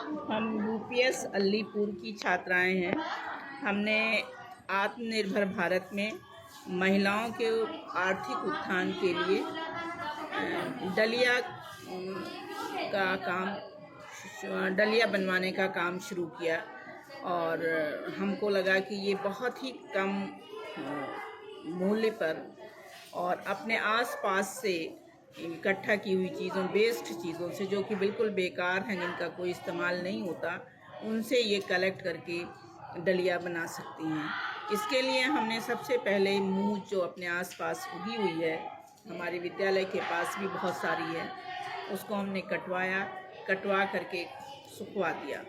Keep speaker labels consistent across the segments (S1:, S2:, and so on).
S1: हम यूपीएस अलीपुर की छात्राएं हैं। हमने आत्मनिर्भर भारत में महिलाओं के आर्थिक उत्थान के लिए डलिया बनवाने का काम शुरू किया और हमको लगा कि ये बहुत ही कम मूल्य पर और अपने आसपास से इकट्ठा की हुई चीज़ों, वेस्ट चीज़ों से, जो कि बिल्कुल बेकार हैं, जिनका कोई इस्तेमाल नहीं होता, उनसे ये कलेक्ट करके डलिया बना सकती हैं। इसके लिए हमने सबसे पहले मूंज जो अपने आसपास उगी हुई है, हमारे विद्यालय के पास भी बहुत सारी है, उसको हमने कटवा करके सुखवा दिया।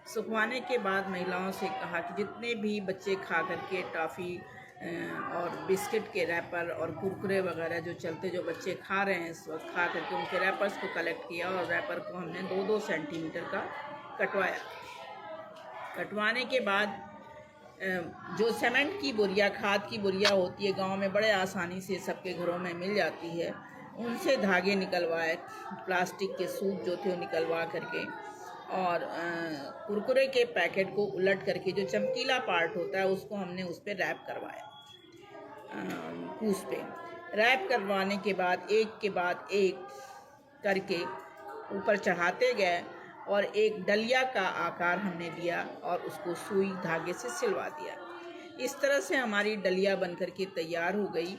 S1: सुखवाने के बाद महिलाओं से कहा कि जितने भी बच्चे खा करके टॉफ़ी और बिस्किट के रैपर और कुरकुरे वगैरह जो चलते, जो बच्चे खा रहे हैं इस वक्त, खा करके उनके रैपर्स को कलेक्ट किया और रैपर को हमने 2-2 सेंटीमीटर का कटवाया। कटवाने के बाद जो सीमेंट की बोरियां, खाद की बोरियां होती है, गांव में बड़े आसानी से सबके घरों में मिल जाती है, उनसे धागे निकलवाए, प्लास्टिक के सूत जो थे वो निकलवा करके, और कुरकुरे के पैकेट को उलट करके जो चमकीला पार्ट होता है उसको हमने उस पर रैप करवाया। कूस पे रैप करवाने के बाद एक के बाद एक करके ऊपर चढ़ाते गए और एक डलिया का आकार हमने दिया और उसको सुई धागे से सिलवा दिया। इस तरह से हमारी डलिया बनकर के तैयार हो गई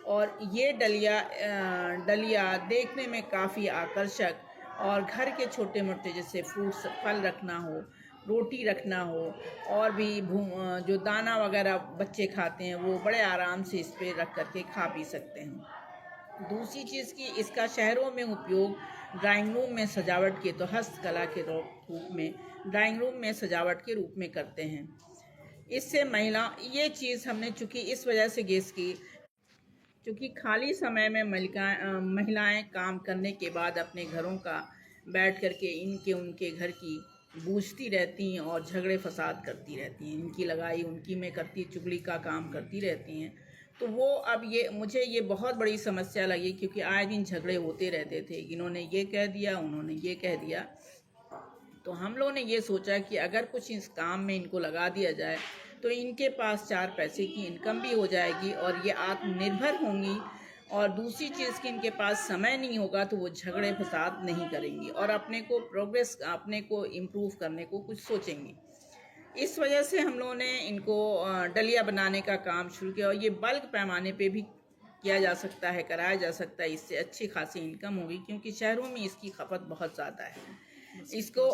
S1: और ये डलिया देखने में काफ़ी आकर्षक और घर के छोटे मोटे जैसे फ्रूट्स, फल रखना हो, रोटी रखना हो, और भी जो दाना वगैरह बच्चे खाते हैं वो बड़े आराम से इस पे रख करके खा पी सकते हैं। दूसरी चीज़ की इसका शहरों में उपयोग ड्राइंग रूम में सजावट के, तो हस्तकला के रूप में ड्राइंग रूम में सजावट के रूप में करते हैं। इससे ये चीज़ हमने चूँकि इस वजह से गेस की, क्योंकि खाली समय में महिलाएं काम करने के बाद अपने घरों का बैठ करके इनके उनके घर की बूझती रहती हैं और झगड़े फसाद करती रहती हैं, इनकी लगाई उनकी में करती, चुगली का काम करती रहती हैं। तो वो अब मुझे ये बहुत बड़ी समस्या लगी, क्योंकि आए दिन झगड़े होते रहते थे, इन्होंने ये कह दिया, उन्होंने ये कह दिया। तो हम लोगों ने ये सोचा कि अगर कुछ इस काम में इनको लगा दिया जाए तो इनके पास 4 पैसे की इनकम भी हो जाएगी और ये आत्मनिर्भर होंगी, और दूसरी चीज़ कि इनके पास समय नहीं होगा तो वो झगड़े फसाद नहीं करेंगी और अपने को इम्प्रूव करने को कुछ सोचेंगी। इस वजह से हम लोगों ने इनको डलिया बनाने का काम शुरू किया और ये बल्क पैमाने पे भी किया जा सकता है, कराया जा सकता है। इससे अच्छी खासी इनकम होगी, क्योंकि शहरों में इसकी खपत बहुत ज़्यादा है। इसको